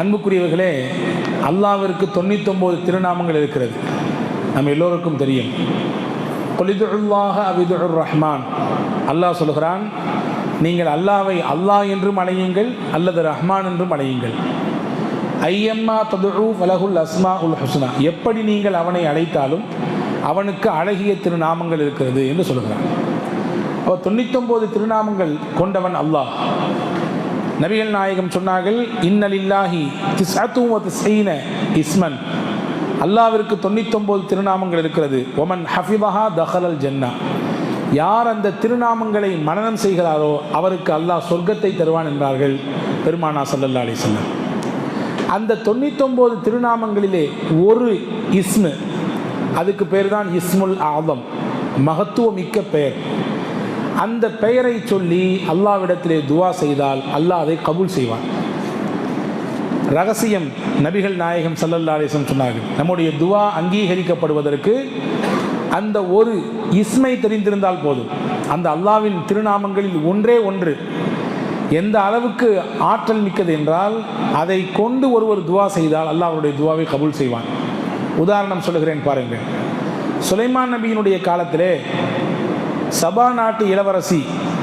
அன்புக்குரியவர்களே, அல்லாஹ்விற்கு 99 திருநாமங்கள் இருக்கிறது. நம்ம எல்லோருக்கும் தெரியும். குலிதுல்லாஹ அபிதுர் ரஹ்மான். அல்லாஹ் சொல்கிறான், நீங்கள் அல்லாவை அல்லாஹ் என்றும் அழையுங்கள் அல்லது ரஹ்மான் என்றும் அழையுங்கள். ஐயம்மா ததுஉ ஃபலஹுல் அஸ்மா உல் ஹுஸ்னா. எப்படி நீங்கள் அவனை அழைத்தாலும் அவனுக்கு அழகிய திருநாமங்கள் இருக்கிறது என்று சொல்கிறான். அவர் 99 திருநாமங்கள் கொண்டவன் அல்லாஹ். நபிகள் நாயகம் சொன்னார்கள், இன்னலில்லாஹி திஸ்அத்து வ திஸ்ஈன இஸ்மன். அல்லாஹ்விற்கு 99 திருநாமங்கள் இருக்கிறது. ஒமன் ஹஃபிதஹா தஹலல் ஜன்னா. யார் அந்த திருநாமங்களை மனனம் செய்கிறாரோ அவருக்கு அல்லாஹ் சொர்க்கத்தை தருவான் என்றார்கள் பெருமானா ஸல்லல்லாஹு அலைஹி வஸல்லம். அந்த 99 திருநாமங்களிலே ஒரு இஸ்மு, அதுக்கு பேர் தான் இஸ்முல் ஆதம், மகத்துவமிக்க பெயர். அந்த பெயரை சொல்லி அல்லாஹ்விடத்திலே துவா செய்தால் அல்லாஹ் அதை கபூல் செய்வான். ரகசியம் நபிகள் நாயகம் ஸல்லல்லாஹு அலைஹி வஸல்லம் சொன்னார்கள், நம்முடைய துவா அங்கீகரிக்கப்படுவதற்கு அந்த ஒரு இஸ்மை தெரிந்திருந்தால் போதும். அந்த அல்லாஹ்வின் திருநாமங்களில் ஒன்றே ஒன்று எந்த அளவுக்கு ஆற்றல் மிக்கது என்றால் அதை கொண்டு ஒருவர் துவா செய்தால் அல்லாஹ் அவருடைய துவாவை கபூல் செய்வான். உதாரணம் சொல்லுகிறேன் பாருங்கள். சுலைமான் நபியினுடைய காலத்திலே சபா நாட்டு இளவரசி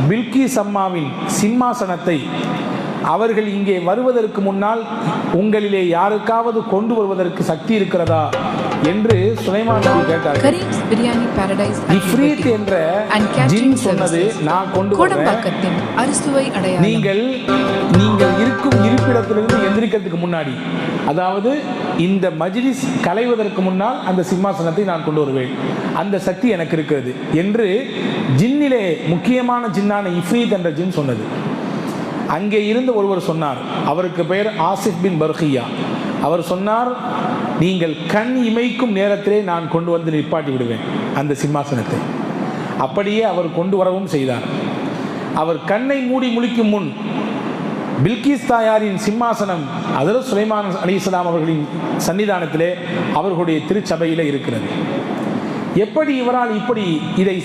பில்கிஸ் அம்மாவின் சிம்மாசனத்தை அவர்கள் இங்கே வருவதற்கு முன்னால் உங்களிலே யாருக்காவது கொண்டு வருவதற்கு சக்தி இருக்கிறதா என்று சுலைமான் நபி கேட்டார். இஃப்ரீத் என்ற ஜின் சொன்னது, நான் கொண்டு வருவேன், நீங்கள் இருக்கும் இருப்பிடத்திலிருந்து எந்திரிக்கிறதுக்கு முன்னாடி, அதாவது இந்த மஜ்லிஸ் கலைவதற்கு முன்னால் அந்த சிம்மாசனத்தை நான் கொண்டு வருவேன், அந்த சக்தி எனக்கு இருக்கிறது என்று ஜின்னிலே முக்கியமான ஜின்னான இஃப்ரீத் என்ற ஜின் சொன்னது. அங்கே இருந்து ஒருவர் சொன்னார், அவருக்கு பெயர் ஆசிப் பின் பர்கியா. அவர் சொன்னார், நீங்கள் கண் இமைக்கும் நேரத்திலே நான் கொண்டு வந்து நிப்பாட்டி விடுவேன் அந்த சிம்மாசனத்தை. அப்படியே அவர் கொண்டு வரவும் செய்தார். அவர் கண்ணை மூடி முழிக்கும் முன் பில்கிஸ் தாயாரின் சிம்மாசனம் ஹஜ்ரத் சுலைமான் அலைஹிஸ்ஸலாம் அவர்களின் சன்னிதானத்திலே அவர்களுடைய திருச்சபையிலே இருக்கிறது. எப்படி இவரால் இப்படி இதை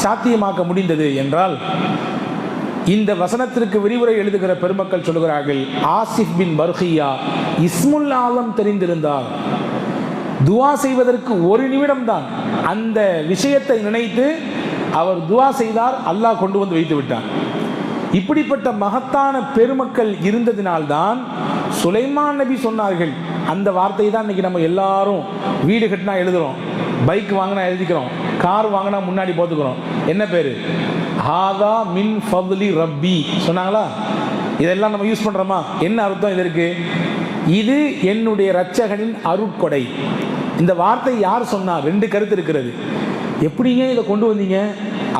சாத்தியமாக்க முடிந்தது என்றால், இந்த வசனத்திற்கு விரிவுரை எழுதுகிற பெருமக்கள் சொல்கிறார்கள், ஆசிப் பின் பர்கியா இஸ்முல் ஆலம் தெரிந்திருந்தார். துவா செய்வதற்கு ஒரு நிமிடம் தான் அந்த விஷயத்தை நினைத்து அவர் துவா செய்தார், அல்லாஹ் கொண்டு வந்து வைத்து விட்டார். இப்படிப்பட்ட மகத்தான பெருமக்கள் இருந்ததினால்தான் சுலைமான் நபி சொன்னார்கள். அந்த வார்த்தை தான் இன்னைக்கு நம்ம எல்லாரும் வீடு கட்டினா எழுதுகிறோம், பைக் வாங்கினா எழுதிக்கிறோம், கார் வாங்கினா முன்னாடி போத்துக்கிறோம். என்ன பேர்? ஹாதா மின் ஃபத்லி ரப்பி சொன்னாங்களா? இதெல்லாம் நம்ம யூஸ் பண்ணுறோமா? என்ன அர்த்தம் இதற்கு? இது என்னுடைய இரட்சகனின் அருட்கொடை. இந்த வார்த்தை யார் சொன்னார்? 2 கருத்து இருக்கிறது. எப்படிங்க இதை கொண்டு வந்தீங்க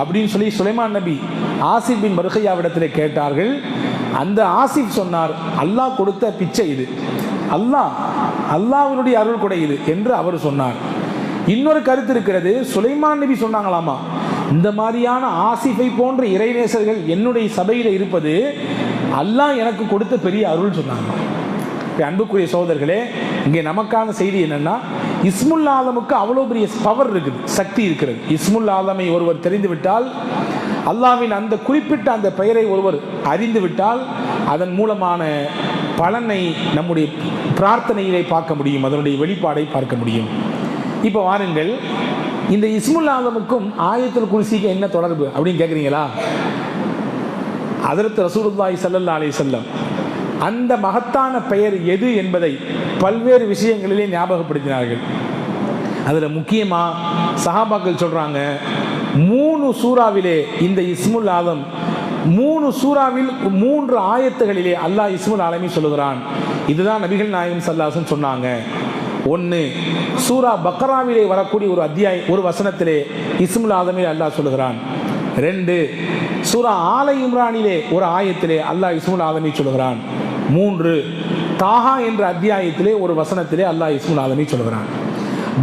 அப்படின்னு சொல்லி சுலைமான் நபி ஆசிப் பின் பர்கியாவிடத்தில் கேட்டார்கள். அந்த ஆசிப் சொன்னார், அல்லாஹ் கொடுத்த பிச்சை இது, அல்லாஹ்வினுடைய அருள்கொடை இது என்று அவர் சொன்னார். இன்னொரு கருத்து இருக்கிறது, சுலைமான் நபி சொன்னாங்களாமா, இந்த மாதிரியான ஆசிஃபை போன்ற இறைநேசர்கள் என்னுடைய சபையில் இருப்பது அல்லாஹ் எனக்கு கொடுத்த பெரிய அருள் சொன்னாங்க. அன்புக்குரிய சகோதரர்களே, இங்கே நமக்கான செய்தி என்னன்னா, இஸ்முல் ஆலமுக்கு அவ்வளோ பெரிய பவர் இருக்குது, சக்தி இருக்கிறது. இஸ்முல் ஆலமை ஒருவர் தெரிந்துவிட்டால், அல்லாஹ்வின் அந்த குறிப்பிட்ட அந்த பெயரை ஒருவர் அறிந்துவிட்டால், அதன் மூலமான பலனை நம்முடைய பிரார்த்தனையிலே பார்க்க முடியும், அதனுடைய வெளிப்பாடை பார்க்க முடியும். இப்போ வாருங்கள், இந்த இஸ்முல் ஆலமுக்கும் ஆயத்துல் குர்சிக்கு என்ன தொடர்பு அப்படின்னு கேட்குறீங்களா? ஹஜ்ரத் ரசூலுல்லாஹி ஸல்லல்லாஹு அலைஹி வஸல்லம் அந்த மகத்தான பெயர் எது என்பதை பல்வேறு விஷயங்களிலே ஞாபகப்படுத்தினார்கள். அதில் முக்கியமாக சஹாபாக்கள் சொல்கிறாங்க, 3 சூறாவிலே இந்த இஸ்முல் ஆலம், 3 சூறாவில் 3 ஆயத்துகளிலே அல்லாஹ் இஸ்முல் ஆலமி சொல்லுகிறான். இதுதான் நபிகள் நாயகம் ஸல்லல்லாஹு அலைஹி வஸல்லம் சொன்னாங்க. 1 சூரா பக்ராவிலே வரக்கூடிய ஒரு வசனத்திலே இஸ்முல் ஆலமி அல்லாஹ் சொல்லுகிறான். 2 சூரா ஆல இம்ரானிலே ஒரு ஆயத்திலே அல்லாஹ் இஸ்முல் ஆலமி சொல்லுகிறான். 3 தாஹா என்ற அத்தியாயத்திலே ஒரு வசனத்திலே அல்லாஹ் இஸ்முல் ஆலமி சொல்லுகிறான்.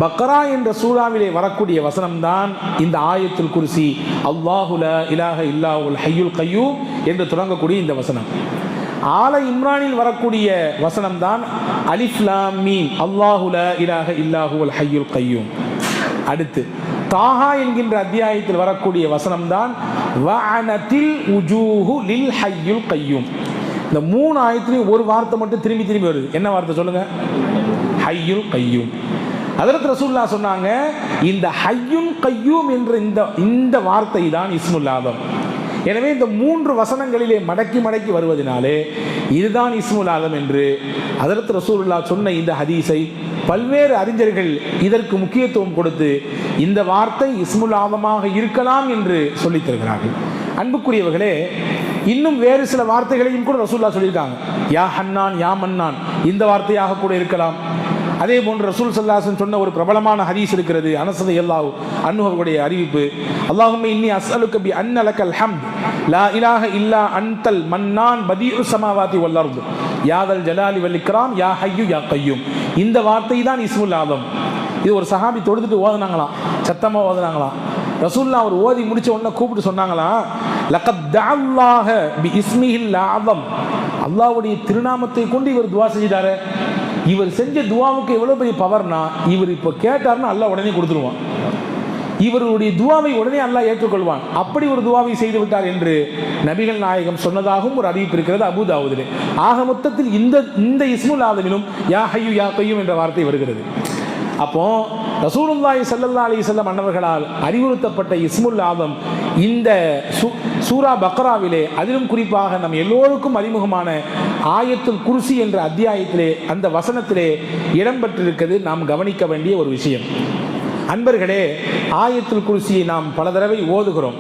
பக்ரா என்ற சூறாவிலே வரக்கூடிய வசனம்தான் இந்த ஆயத்துல் குர்சி, அல்லாஹு லா இலாஹ இல்லாஹுல் ஹய்யுல் கய்யூம் என்று தொடங்கக்கூடிய இந்த வசனம். ஆல இம்ரானில் வரக்கூடிய வசனம் தான் அலிஃப் லாம் மீம், அல்லாஹு லா இலாஹ இல்லாஹுல் ஹய்யுல் கய்யூம். அடுத்து தாஹா என்கின்ற அத்தியாயத்தில் வரக்கூடிய வசனம் தான் வஅனத்தில் உஜூஹு லில் ஹய்யுல் கய்யூம். இந்த 3 ஆயத்துலையும் ஒரு வார்த்தை மட்டும் திரும்பி திரும்பி வருது. என்ன வார்த்தை சொல்லுங்க? ஹய்யுல் கய்யூம். ஹஜ்ரத் ரசூலுல்லாஹ் சொன்னாங்க, இந்த ஹய்யுல் கய்யூம் என்ற இந்த வார்த்தை தான் இஸ்முல் ஆதம். எனவே இந்த 3 வசனங்களிலே மடக்கி மடக்கி வருவதனாலே இதுதான் இஸ்முல் ஆதம் என்று ஹஜ்ரத் ரசூலுல்லாஹ் சொன்ன இந்த ஹதீஸை பல்வேறு அறிஞர்கள் இதற்கு முக்கியத்துவம் கொடுத்து இந்த வார்த்தை இஸ்முல் ஆதமாக இருக்கலாம் என்று சொல்லித் தருகிறார்கள். அன்புக்குரியவர்களே, இன்னும் வேறு சில வார்த்தைகளையும் கூட ரசூலுல்லாஹ் சொல்லியிருக்காங்க. யா ஹன்னான், யா மன்னான், இந்த வார்த்தையாக கூட இருக்கலாம். அதே போன்று ரசூல் ஸல்லல்லாஹு அலைஹி வஸல்லம் சொன்ன ஒரு பிரபலமான ஹதீஸ் இருக்கிறது. அனஸ் ரலியல்லாஹு அன்ஹு அவர்களுடைய அறிவிப்பு, அல்லாஹும்ம இன்னி அஸ்அலுக பி அன்ன லக்கல் ஹம்த் லா இலாஹ இல்லா அன்தல் மன்னான் பதீஉ ஸமாவாதி வல் அர்த் யாதல் ஜலாலி வல் இக்ராம் யா ஹய்யு யா கய்யூம். இந்த வார்த்தை தான் இஸ்முல் ஆதம். இது ஒரு சஹாபி தொழுதுட்டு ஓதுனாங்களாம், சத்தமா ஓதுனாங்களாம். ரசூலுல்லாஹ் அவர் ஓதி முடிச்ச உடனே கூப்பிட்டு சொன்னாங்களாம், லகத் தஅல்லாஹ பி இஸ்மிஹில் ஆதம். அல்லாஹ்வுடைய திருநாமத்தை கொண்டு இவர் துஆ செஞ்சிட்டாரு. இவர் செஞ்ச துவாவுக்கு எவ்வளவு பெரிய பவர்னா, இவர் இப்போ கேட்டார்னா அல்லாஹ் உடனே கொடுத்துருவான். இவருடைய துவாவை உடனே அல்லாஹ் ஏற்றுக்கொள்வான். அப்படி ஒரு துவாவை செய்து விட்டார் என்று நபிகள் நாயகம் சொன்னதாகவும் ஒரு அறிவிப்பு இருக்கிறது அபூ தாவூதிலே. ஆக மொத்தத்தில் இந்த இஸ்முல் ஆதமிலும் யா ஹய்யு யா கய்யூம் என்ற வார்த்தை வருகிறது. அப்போ ரசூலுல்லாஹி ஸல்லல்லாஹு அலைஹி வஸல்லம் அன்னவர்களால் அறிவுறுத்தப்பட்ட இஸ்முல் ஆதம் இந்த சூரா பக்ராவிலே, அதிலும் குறிப்பாக நம் எல்லோருக்கும் அறிமுகமான ஆயத்துல் குர்சி என்ற அத்தியாயத்திலே, அந்த வசனத்திலே இடம்பெற்றிருக்கிறது நாம் கவனிக்க வேண்டிய ஒரு விஷயம். அன்பர்களே, ஆயத்துல் குர்சியை நாம் பல தடவை ஓதுகிறோம்.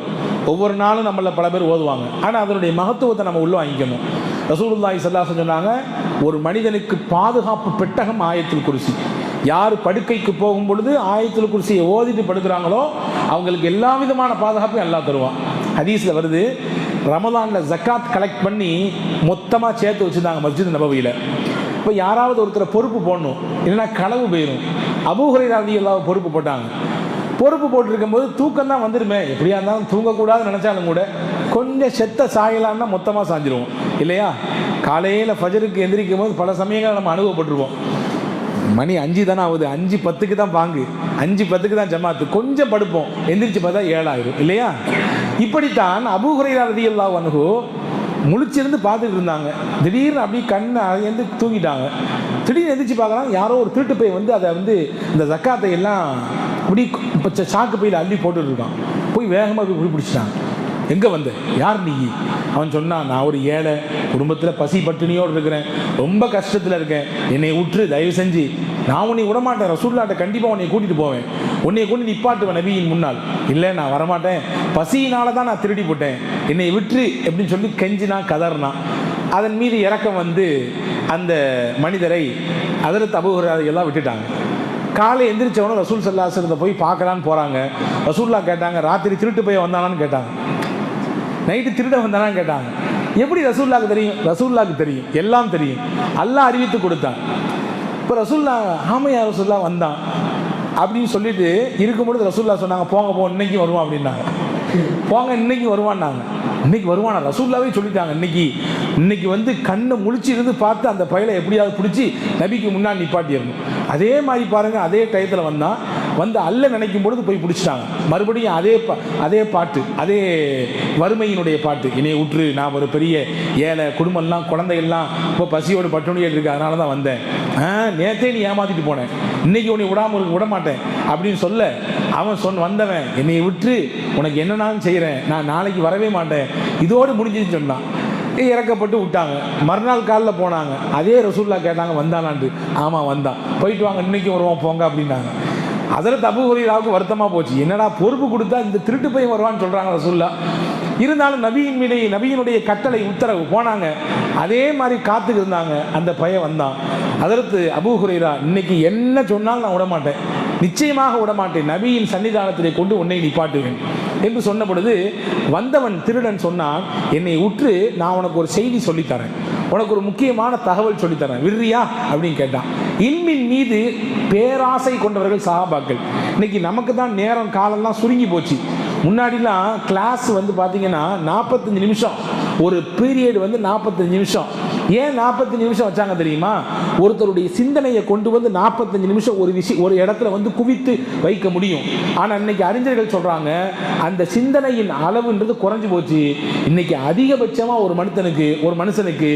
ஒவ்வொரு நாளும் நம்மள பல பேர் ஓதுவாங்க. ஆனால் அதனுடைய மகத்துவத்தை நம்ம உள்ள வாங்கிக்கணும். ரசூலுல்லாஹி ஸல்லல்லாஹு அலைஹி வஸல்லம் சொன்னாங்க, ஒரு மனிதனுக்கு பாதுகாப்பு பெட்டகம் ஆயத்துல் குர்சி. யார் படுக்கைக்கு போகும் பொழுது ஆயத்துல் குர்சியை ஓதிட்டு படுக்கிறாங்களோ அவங்களுக்கு எல்லா விதமான பாதுகாப்பையும் அல்லாஹ் தருவான். ஹதீஸில் வருது, ரமலானில் ஜக்காத் கலெக்ட் பண்ணி மொத்தமாக சேர்த்து வச்சுருந்தாங்க மஸ்ஜித் நபவியில். இப்போ யாராவது ஒருத்தரை பொறுப்பு போடணும், இல்லைன்னா களவு போயிடும். அபூ ஹுரைரா ரலியல்லாஹு பொறுப்பு போட்டாங்க. பொறுப்பு போட்டிருக்கும் போது தூக்கம் தான் வந்துடுமே, எப்படியா இருந்தாலும் தூங்கக்கூடாதுன்னு நினச்சாலும் கூட கொஞ்சம் செத்த சாயலான்னா மொத்தமாக சாஞ்சிருவோம் இல்லையா? காலையில் ஃபஜருக்கு எந்திரிக்கும் போது பல சமயங்கள் நம்ம அனுபவப்பட்டிருவோம். மணி 5 தானே ஆகுது, 5:10 தான் பாங்கு, 5:10 தான் ஜமாத்து, கொஞ்சம் படுப்போம், எந்திரிச்சு பார்த்தா 7 ஆயிரும் இல்லையா? இப்படித்தான் அபூ ஹுரைரா ரலியல்லாஹு அன்ஹு முழிச்சிருந்து பார்த்துட்டு இருந்தாங்க. திடீர்னு அப்படி கண்ணை அழைந்து தூங்கிட்டாங்க. திடீர்னு எந்திரிச்சு பார்க்கலாம், யாரோ ஒரு திருட்டு பை வந்து அதை இந்த ஜக்காத்தை எல்லாம் அப்படி இப்போ சாக்கு பையில் அள்ளி போட்டுட்டு இருக்கான். போய் வேகமாக போய் பிடிச்சிட்டாங்க. எங்கே வந்த, யார் நீ? அவன் சொன்னான், நான் ஒரு ஏழை, குடும்பத்தில் பசி பட்டினியோடு இருக்கிறேன், ரொம்ப கஷ்டத்தில் இருக்கேன், என்னை விட்டு தயவு செஞ்சு, நான் உன்னை விடமாட்டேன், ரசூலுல்லாஹ்ட்ட கண்டிப்பாக உன்னை கூட்டிகிட்டு போவேன், உன்னை கொண்டு நிப்பாட்டுவேன் நபியின் முன்னால். இல்லை, நான் வரமாட்டேன், பசியினால தான் நான் திருடி போட்டேன், என்னை விட்டு எப்படின்னு சொல்லி கெஞ்சினா கதறினா. அதன் மீது இரக்கம் வந்து அந்த மனிதரை ஹஜ்ரத் அபூ ஹுரைரா எல்லாம் விட்டுட்டாங்க. காலை எந்திரிச்சவனும் ரசூல் ஸல்லல்லாஹு அலைஹி வஸல்லம் போய் பார்க்கலான்னு போகிறாங்க. ரசூலுல்லாஹ் கேட்டாங்க, ராத்திரி திருட்டு போய் வந்தானான்னு கேட்டாங்க, நைட்டு திருட வந்தானான்னு கேட்டாங்க. எப்படி ரசூலுல்லாஹ்க்கு தெரியும்? ரசூலுல்லாஹ்க்கு தெரியும், எல்லாம் தெரியும், அல்லாஹ் அறிவித்து கொடுத்தான். இப்போ ரசூலுல்லாஹ் ஆமையா ரசூலுல்லாஹ் வந்தான் அப்படின்னு சொல்லிட்டு இருக்கும்பொழுது ரசூலுல்லாஹ் சொன்னாங்க, போங்க போ, இன்னைக்கு வருவான் அப்படின்னாங்க. போங்க, இன்னைக்கு வருவான்னாங்க. இன்னைக்கு வருவானா? ரசூலுல்லாஹ்வே சொல்லிட்டாங்க, இன்னைக்கு வந்து கண்ணை முழிச்சு இருந்து பார்த்து அந்த பையலை எப்படியாவது பிடிச்சி நபிக்கு முன்னாடி நிப்பாட்டிடணும். அதே மாதிரி பாருங்கள், அதே டயத்தில் வந்து அல்ல நினைக்கும் பொழுது போய் பிடிச்சிட்டாங்க. மறுபடியும் அதே பாட்டு, அதே வறுமையினுடைய பாட்டு, என்னை விட்டுரு, நான் ஒரு பெரிய ஏழை, குடும்பம்லாம் குழந்தைகள்லாம் இப்போ பசியோடு பட்டுணியே இருக்கு, அதனால தான் வந்தேன், நேற்றே நீ ஏமாற்றிட்டு போனேன், இன்னைக்கு உன்னை விட மாட்டேன் அப்படின்னு சொல்ல, அவன் வந்தவன், என்னை விட்டு உனக்கு என்னன்னாலும் செய்கிறேன், நான் நாளைக்கு வரவே மாட்டேன், இதோடு முடிஞ்சுன்னு சொன்னான். இறக்கப்பட்டு விட்டாங்க. மறுநாள் காலில் போனாங்க, அதே ரசூலுல்லாஹ் கேட்டாங்க, வந்தானான்ட்டு. ஆமாம் வந்தான், போயிட்டு வாங்க, இன்னைக்கு வருவான் போங்க அப்படின்னாங்க. ஹஜ்ரத் அபூ ஹுரைராவுக்கு வருத்தமாக போச்சு, என்னடா பொறுப்பு கொடுத்தா இந்த திருட்டு பையன் வருவான்னு சொல்கிறாங்க ரசூலுல்லாஹ். இருந்தாலும் நபியினுடைய கட்டளை உத்தரவு போனாங்க, அதே மாதிரி காத்துக்கு இருந்தாங்க. அந்த பையன் வந்தான். ஹஜ்ரத் அபூ ஹுரைரா, இன்னைக்கு என்ன சொன்னாலும் நான் விடமாட்டேன், நிச்சயமாக விடமாட்டேன், நபியின் சன்னிதானத்திலே கொண்டு உன்னை நிப்பாட்டுவேன் என்று சொன்ன பொழுது வந்தவன் திருடன் சொன்னான், என்னை உற்று நான் உனக்கு ஒரு செய்தி சொல்லித்தரேன், உனக்கு ஒரு முக்கியமான தகவல் சொல்லித்தரேன், விர்ரியா அப்படின்னு கேட்டான். இல்மின் மீது பேராசை கொண்டவர்கள் சஹாபாக்கள். இன்னைக்கு நமக்கு தான் நேரம் காலம்லாம் சுருங்கி போச்சு. முன்னாடிலாம் கிளாஸ் வந்து பார்த்தீங்கன்னா 45 நிமிஷம், ஒரு பீரியட் வந்து 45 நிமிஷம். ஏன் 45 நிமிஷம் வச்சாங்க தெரியுமா? ஒருத்தருடைய சிந்தனையை கொண்டு வந்து 45 நிமிஷம் ஒரு இடத்துல வந்து குவித்து வைக்க முடியும். ஆனால் இன்னைக்கு அறிஞர்கள் சொல்றாங்க அந்த சிந்தனையின் அளவுன்றது குறைஞ்சு போச்சு. இன்னைக்கு அதிகபட்சமாக ஒரு மனுஷனுக்கு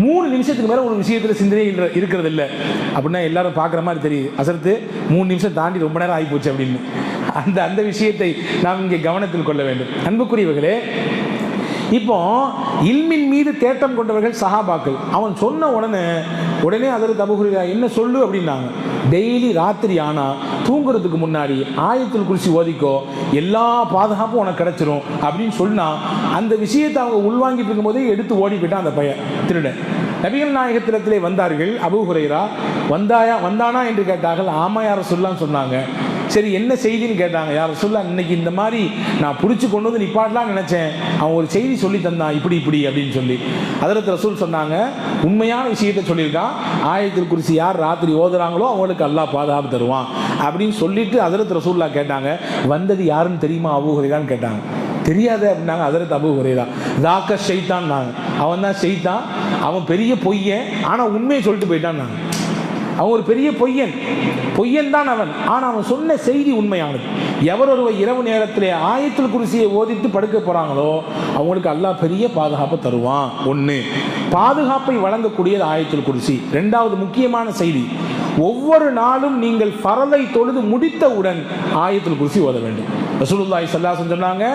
3 நிமிஷத்துக்கு மேலே ஒரு விஷயத்தில் சிந்தனை இருக்கிறது இல்லை அப்படின்னா எல்லாரும் பார்க்குற மாதிரி தெரியுது. அசர்த்து 3 நிமிஷம் தாண்டி ரொம்ப நேரம் ஆகி போச்சு அப்படின்னு அந்த விஷயத்தை நாம் இங்கே கவனத்தில் கொள்ள வேண்டும். அன்புக்குரியவர்களே, இப்போ இல்மின் மீது தேட்டம் கொண்டவர்கள் சஹாபாக்கள். அவன் சொன்ன உடனே ஹஜ்ரத் அபூ ஹுரைரா என்ன சொல்லு அப்படின்னாங்க. டெய்லி ராத்திரி ஆனால் தூங்குறதுக்கு முன்னாடி ஆயத்துல் குர்சி ஓதிக்கோ, எல்லா பாதுகாப்பும் உனக்கு கிடைச்சிரும் அப்படின்னு சொன்னா அந்த விஷயத்தை அவங்க உள்வாங்கிட்டு இருக்கும்போதே எடுத்து ஓடி போயிட்டான் அந்த பையன் திருடன். நபிகள் நாயகத்திலே வந்தார்கள். அபூ ஹுரைரா வந்தானா என்று கேட்டார்கள். ஆமா யார சொல்லலான்னு சொன்னாங்க. சரி என்ன செய்தின்னு கேட்டாங்க. யார சொல்ல இன்னைக்கு இந்த மாதிரி நான் பிடிச்சி கொண்டு வந்து நிப்பாட்டலாம் நினைச்சேன், அவன் ஒரு செய்தி சொல்லி தந்தான் இப்படி அப்படின்னு சொல்லி ஹஜ்ரத் ரசூல் சொன்னாங்க, உண்மையான விஷயத்தை சொல்லியிருக்கான். ஆயத்துல் குர்சி யார் ராத்திரி ஓதுறாங்களோ அவங்களுக்கு அல்லாஹ் பாதுகாப்பு தருவான் அப்படின்னு சொல்லிட்டு ஹஜ்ரத் ரசூல்லா கேட்டாங்க, வந்தது யாருன்னு தெரியுமா அபூ ஹுரைரான்னு கேட்டாங்க. தெரியாது அப்படின்னாங்க ஹஜ்ரத் அபூ ஹுரைரா. தாக்க ஷைத்தான் நாங்க, அவன் தான் ஷைத்தான், அவன் பெரிய பொய்யன், ஆனால் உண்மையை சொல்லிட்டு போயிட்டான் நாங்க. அவன் ஒரு பெரிய பொய்யன் தான் அவன், ஆனால் அவன் சொன்ன செய்தி உண்மையானது. எவர் ஒருவர் இரவு நேரத்திலே ஆயத்துல் குர்சியை ஓதித்து படுக்க போகிறாங்களோ அவங்களுக்கு அல்லாஹ் பெரிய பாதுகாப்பை தருவான். ஒன்று, பாதுகாப்பை வழங்கக்கூடியது ஆயத்துல் குர்சி. ரெண்டாவது முக்கியமான செய்தி, ஒவ்வொரு நாளும் நீங்கள் ஃபரலை தொழுது முடித்தவுடன் ஆயத்துல் குர்சி ஓத வேண்டும். ரசூலுல்லாஹி ஸல்லல்லாஹு அலைஹி வஸல்லம் சொன்னாங்க,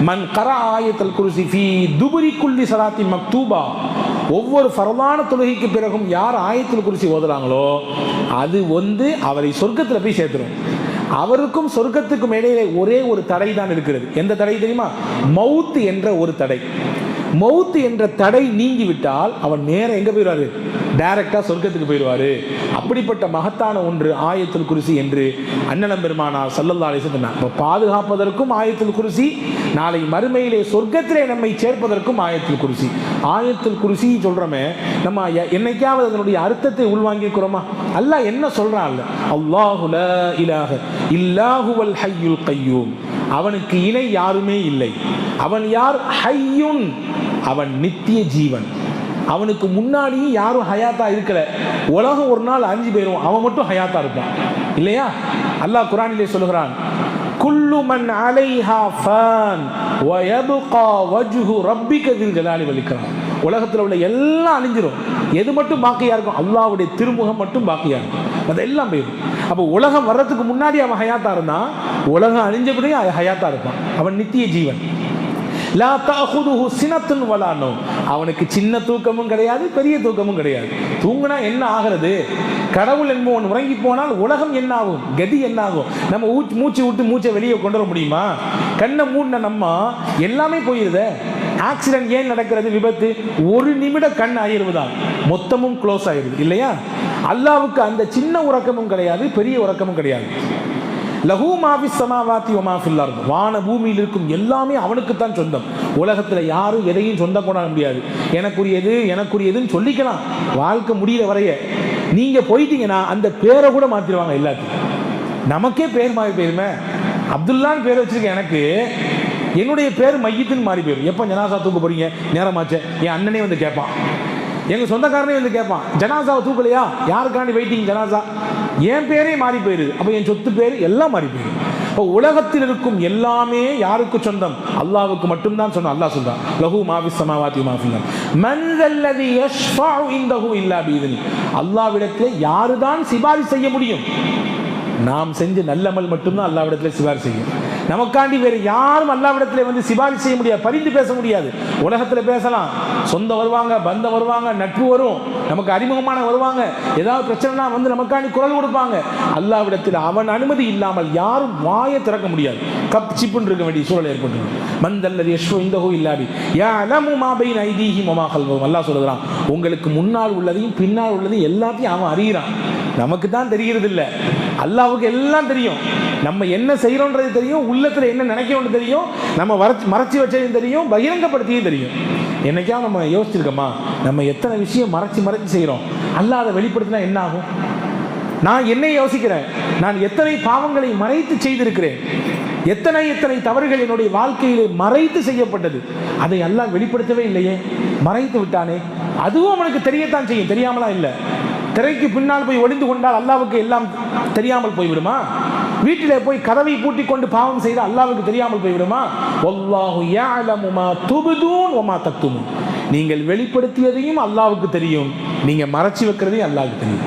மன் கரா ஆயத்துல் குர்சி ஃபீ துபுரி குல்லி ஸலாத்தி மக்தூபா, ஒவ்வொரு ஃபரலான தொழுகைக்கு பிறகும் யார் ஆயத்துல் குர்சி ஓதுறாங்களோ அது அவரை சொர்க்கத்தில் போய் சேர்த்துரும். அவருக்கும் சொர்க்கத்துக்கும் இடையிலே ஒரே ஒரு தடை தான் இருக்கிறது. எந்த தடை தெரியுமா? மவுத் என்ற ஒரு தடை. மவுத் என்ற தடை நீங்கிவிட்டால் அவன் நேரம் எங்கே போயிடுவார்? டைரக்டாக சொர்க்கத்துக்கு போயிடுவார். அப்படிப்பட்ட மகத்தான ஒன்று ஆயத்துல் குர்சி என்று அண்ணலம் பெருமானார் ஸல்லல்லாஹு அலைஹி வஸல்லம் சொன்னார். பாதுகாப்பதற்கும் ஆயத்துல் குர்சி, நாளை மறுமையிலே சொர்க்கத்திலே நம்மை சேர்ப்பதற்கும் ஆயத்துல் குர்சி. ஆயத்துல் குர்சி சொல்கிறோமே, நம்ம என்னைக்காவது அதனுடைய அர்த்தத்தை உள்வாங்கிக்கிறோமா? அல்லாஹ் என்ன சொல்கிறான்? அல்லாஹு லா இலாஹ இல்லா ஹுவல் ஹய்யுல் கய்யூம், அவனுக்கு இணை யாருமே இல்லை. அவன் யார்? ஹய்யுன், அவன் நித்திய ஜீவன். அவனுக்கு முன்னாடியும் யாரும் ஹயாத்தா இருக்கல. உலகம் ஒரு நாள் அழிஞ்சு போயிடும், அவன் மட்டும் ஹயாத்தா இருப்பான் இல்லையா? அல்லாஹ் குர்ஆனிலே சொல்கிறான், குல்லு மன் அலைஹா ஃபான் வ யப்கா வஜ்ஹு ரப்பிக தில் ஜலாலி வல் இக்ராம். உலகத்தில் உள்ள எல்லாம் அழிஞ்சிரும், எது மட்டும் பாக்கியா இருக்கும்? அல்லாஹ்வுடைய திருமுகம் மட்டும் பாக்கியா இருக்கும், அதெல்லாம் போயிடும். அப்போ உலகம் வர்றதுக்கு முன்னாடி அவன் ஹயாத்தா இருந்தான், உலகம் அழிஞ்ச பிறகு ஹயாத்தா இருப்பான். அவன் நித்திய ஜீவன். லா தஅஹுதுஹு சினத்துன் வலா நௌம், அவனுக்கு சின்ன தூக்கமும் கிடையாது, பெரிய தூக்கமும் கிடையாது. தூங்கினா என்ன ஆகிறது? கடவுள் என்பவன் உறங்கி போனால் உலகம் என்ன ஆகும்? கதி என்ன ஆகும்? நம்ம மூச்சு விட்டு மூச்சை வெளியே கொண்டு வர முடியுமா? கண்ணை மூடின நம்ம எல்லாமே போயிருதே. ஆக்சிடென்ட் ஏன் நடக்கிறது? விபத்து, ஒரு நிமிட கண் ஆயிருவதால் மொத்தமும் க்ளோஸ் ஆயிருது இல்லையா? அல்லாஹ்வுக்கு அந்த சின்ன உறக்கமும் கிடையாது, பெரிய உறக்கமும் கிடையாது. லஹு மாஃபிஸ் ஸமாவாத்தி வ மா ஃபில் அர்த், வான பூமியில் இருக்கும் எல்லாமே அவனுக்குத்தான் சொந்தம். உலகத்தில் யாரும் எதையும் சொந்தம் கொண்டாட முடியாது. எனக்குரியதுன்னு சொல்லிக்கலாம் வாழ்க்கை முடிகிற வரைய. நீங்கள் போயிட்டீங்கன்னா அந்த பேரை கூட மாற்றிடுவாங்க எல்லாத்தையும். நமக்கே பேர் மாறி போயிருமே. அப்துல்லான்னு பேர் வச்சிருக்கேன், எனக்கு என்னுடைய பேர் மையத்துன்னு மாறி போயிடும். எப்போ ஜனாசா தூக்க போறீங்க? நேரமாச்சே. என் அண்ணனே வந்து கேட்பான், எங்கள் சொந்தக்காரனே வந்து கேட்பான், ஜனாசாவை தூக்கலையா? யாருக்காண்டி வெயிட்டிங் ஜனாசா? என் பேரே மாறி போயிடுது. அப்போ என் சொத்து பேர் எல்லாம் மாறி போயிடுது. இப்போ உலகத்தில் இருக்கும் எல்லாமே யாருக்கு சொந்தம்? அல்லாஹ்வுக்கு மட்டும்தான் சொந்தம். அல்லாஹ் சொல்றான், லஹு மாஃபிஸ் ஸமாவாத்தி வ மா ஃபில் அர்த் மன் ஸல்லதி யஷ்ஃபஉ இன்தஹு இல்லா பிஇذنி, அல்லாஹ்விடத்திலே யாருதான் சிபாரிசு செய்ய முடியும்? நாம் செஞ்ச நல்லமல் மட்டும்தான் அல்லாஹ்விடத்திலே சிபாரிசு செய்யும். நமக்காண்டி வேறு யாரும் அல்லாஹ்விடத்திலே வந்து சிபாரிசு செய்ய முடியாது, பரிந்து பேச முடியாது. உலகத்தில் பேசலாம், சொந்தம் வருவாங்க, பந்தம் வருவாங்க, நட்பு வரும், நமக்கு அறிமுகமான வருவாங்க, ஏதாவது பிரச்சனைனா வந்து நமக்காண்டி குரல் கொடுப்பாங்க. அல்லாஹ்விடத்தில் அவன் அனுமதி இல்லாமல் யாரும் வாயை திறக்க முடியாது. கப் சிப்புன்னு இருக்க வேண்டிய சூழல் ஏற்பட்டு மந்தல்லதி யஷ்ஃபஉ இன்தஹு இல்லா பி யஅலமு மா பைன ஐதீஹிம் வ மா கல்ஃபஹும். அல்லாஹ் சொல்றான், உங்களுக்கு முன்னால் உள்ளதையும் பின்னால் உள்ளதையும் எல்லாத்தையும் அவன் அறிகிறான். நமக்கு தான் தெரிகிறது இல்லை, அல்லாஹ்வுக்கு எல்லாம் தெரியும். நம்ம என்ன செய்கிறோன்றது தெரியும், உள்ளத்தில் என்ன நினைக்கிறோன்னு தெரியும், நம்ம மறைச்சி வச்சதையும் தெரியும், பகிரங்கப்படுத்தியும் தெரியும். என்னைக்காவது நம்ம யோசிச்சிருக்கோமா, நம்ம எத்தனை விஷயம் மறைச்சி செய்கிறோம்? அல்லாஹ் அதை வெளிப்படுத்தினா என்ன ஆகும்? நான் என்னை யோசிக்கிறேன், நான் எத்தனை பாவங்களை மறைத்து செய்திருக்கிறேன், எத்தனை தவறுகள் என்னுடைய வாழ்க்கையிலே மறைத்து செய்யப்பட்டது, அதை அல்லாஹ் வெளிப்படுத்தவே இல்லையே, மறைத்து விட்டானே. அதுவும் அவனுக்கு தெரியத்தான் செய்யும், தெரியாமலாம் இல்லை. திரைக்கு பின்னால் போய் ஒளிந்து கொண்டால் அல்லாவுக்கு எல்லாம் தெரியாமல் போய்விடுமா? வீட்டிலே போய் கதவை பூட்டி கொண்டு பாவம் செய்து அல்லாவுக்கு தெரியாமல் போய்விடுமா? வல்லாஹு யஅலமு மா துப்தூன் வ மா தக்துமூன். நீங்கள் வெளிப்படுத்தியதையும் அல்லாவுக்கு தெரியும், நீங்க மறைச்சு வைக்கிறதையும் அல்லாவுக்கு தெரியும்.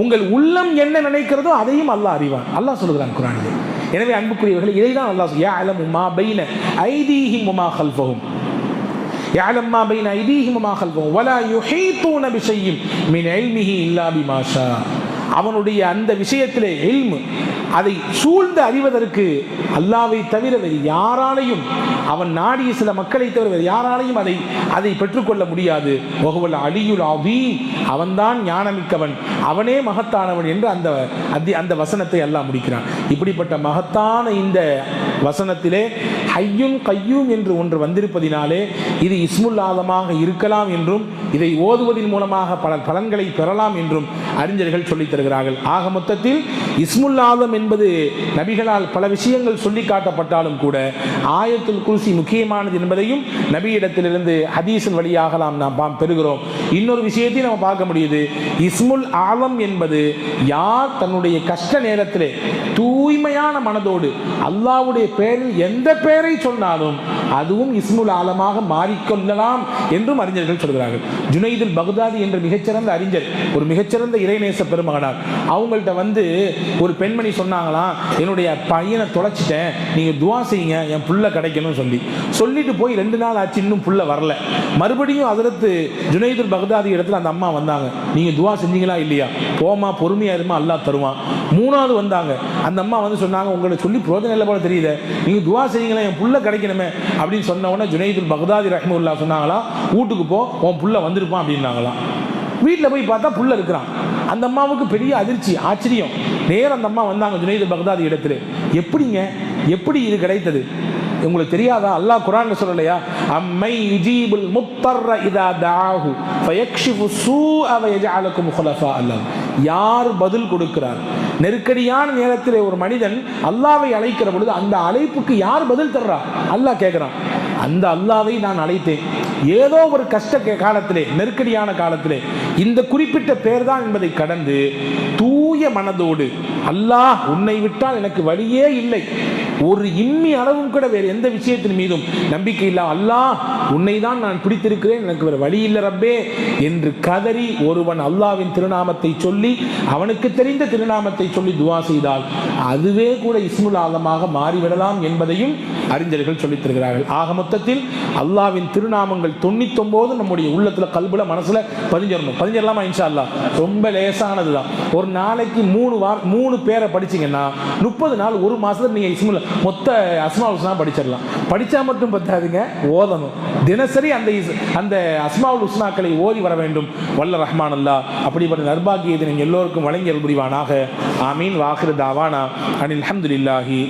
உங்கள் உள்ளம் என்ன நினைக்கிறதோ அதையும் அல்லாஹ் அறிவான். அல்லாஹ் சொல்லுகிறான் குர்ஆனிலே. எனவே அன்புக்குரியவர்களே, இதைதான் அல்லாஹ் யஅலமு மா பைன ஐதீஹிம் வ மா கல்ஃபஹும் يعلم ما بين أيديهم وما خلفهم ولا يحيطون بشيء من علمه إلا بما شاء. அவனுடைய அந்த விஷயத்திலே இல்மு, அதை சூழ்ந்து அறிவதற்கு அல்லாவை தவிர வேறு யாராலையும், அவன் நாடிய சில மக்களை தவிர வேறு யாராலையும் அதை பெற்றுக்கொள்ள முடியாது. வஹுவல் அலியுல் அதீம், அவன்தான் ஞானமிக்கவன், அவனே மகத்தானவன் என்று அந்த வசனத்தை அல்லாஹ் முடிக்கிறான். இப்படிப்பட்ட மகத்தான இந்த வசனத்திலே ஹய்யுன் கய்யூம் என்று ஒன்று வந்திருப்பதினாலே இது இஸ்முல் ஆலமாக இருக்கலாம் என்றும் இதை ஓதுவதன் மூலமாக பல பலன்களை பெறலாம் என்றும் அறிஞர்கள் சொல்லித் தருகிறார்கள். ஆக மொத்தத்தில் இஸ்முல் ஆலம் என்பது நபிகளால் பல விஷயங்கள் சொல்லி காட்டப்பட்டாலும் கூட ஆயத்துல் குர்சி முக்கியமானது என்பதையும் நபியிடத்திலிருந்து ஹதீஸின் வழியாக நாம் பெறுகிறோம். இன்னொரு விஷயத்தையும் நம்ம பார்க்க முடியுது. இஸ்முல் ஆலம் என்பது யார் தன்னுடைய கஷ்ட நேரத்திலே தூய்மையான மனதோடு அல்லாஹ்வுடைய பெயரில் எந்த பெயரை சொன்னாலும் அதுவும் இஸ்முல் ஆலமாக மாறிக்கொள்ளலாம் என்றும் அறிஞர்கள் சொல்கிறார்கள். ஜுனைதுல் பக்தாதி என்ற மிகச்சிறந்த அறிஞர், ஒரு மிகச்சிறந்த இறைநேச பெருமகனார், அவங்கள்ட்ட வந்து ஒரு பெண்மணி சொன்னாங்களாம், என்னுடைய பையனை தொலைச்சிட்டேன், நீங்கள் துவா செய்யுங்க என் புள்ள கிடைக்கணும்னு சொல்லிட்டு போய் 2 நாள் ஆச்சு, இன்னும் புள்ள வரல. மறுபடியும் ஹஜ்ரத் ஜுனைதுல் பக்தாதி இடத்துல அந்த அம்மா வந்தாங்க, நீங்கள் துவா செஞ்சீங்களா இல்லையா, போமா பொறுமையாக இருமா அல்லாஹ் தருவான். 3வது வந்தாங்க, அந்த அம்மா வந்து சொன்னாங்க, உங்களை சொல்லி பிரோஜனம் இல்லை போல தெரியுது, நீங்கள் துவா செய்யுங்களா என் புள்ள கிடைக்கணுமே அப்படின்னு சொன்ன உடனே ஜுனைதுல் பக்தாதி ரஹ்மத்துல்லாஹ் சொன்னாங்களா, வீட்டுக்கு போ உன் புள்ள வந்திருப்பான் அப்படின்னாங்களாம். வீட்டில் போய் பார்த்தா புள்ள இருக்கிறான். அந்த அம்மாவுக்கு பெரிய அதிர்ச்சி, ஆச்சரியம். நேரம் அந்த அம்மா வந்தாங்க ஜுனைதுல் பக்தாதி இடத்துல. எப்படிங்க, எப்படி இது கிடைத்தது உங்களுக்கு தெரியாதா? அல்லாஹ் குர்ஆன்ல சொல்லலையா, அம்மை யுஜீபுல் முத்தர்ர இதா தஆஹு ஃபயக்ஷிஃபு ஸூஅ வ யஜஅலுக்கும் குலஃபா அல்-அர்த். யார் பதில் கொடுக்கிறார்? நெருக்கடியான நேரத்தில் ஒரு மனிதன் அல்லாஹ்வை அழைக்கிற பொழுது அந்த அழைப்புக்கு யார் பதில் தர்றா? அல்லாஹ் கேட்கிறான். அந்த அல்லாஹ்வை நான் அழைத்தேன், ஏதோ ஒரு கஷ்ட காலத்திலே, நெருக்கடியான காலத்திலே, இந்த குறிப்பிட்ட பேர் தான் என்பதை கடந்து தூய மனதோடு, அல்லாஹ் உன்னை விட்டால் எனக்கு வழியே இல்லை, ஒரு இம்மி அளவும் கூட வேறு எந்த விஷயத்தின் மீதும் நம்பிக்கை இல்லை, அல்லாஹ் உன்னை தான் நான் பிடித்திருக்கிறேன், எனக்கு வேறு வழி இல்லை ரப்பே என்று கதறி ஒருவன் அல்லாஹ்வின் திருநாமத்தை சொல்லி, அவனுக்கு தெரிந்த திருநாமத்தை சொல்லி துவா செய்தால் அதுவே கூட இஸ்முல் ஆலமாக மாறிவிடலாம் என்பதையும் அறிஞர்கள் சொல்லித் தருகிறார்கள். ஆக மொத்தத்தில் அல்லாஹ்வின் திருநாமங்கள் 99 நம்முடைய உள்ளத்துல, கல்புல, மனசுல பதிஞ்சிடலாமா இன்ஷா அல்லாஹ்? ரொம்ப லேசானதுதான். ஒரு நாளைக்கு 3 பேரை படிச்சீங்கன்னா 30 நாள், ஒரு மாசத்துல நீங்க இஸ்முல் மொத்த அஸ்மாவுல் ஹுஸ்னா படிச்சிடலாம். படிச்சா மட்டும் பத்தாதுங்க, ஓதணும். தினசரி அந்த அஸ்மாவுல் ஹுஸ்னாக்களை ஓதி வர வேண்டும். வல்ல ரஹ்மான் அல்லாஹ் அப்படிப்பட்ட நர்பாகியத்தை நீங்கள் எல்லோருக்கும் வழங்கி அருள் புரிவானாக. ஆமீன். வாஹிரு தாவானா அனில் ஹம்துலில்லாஹி.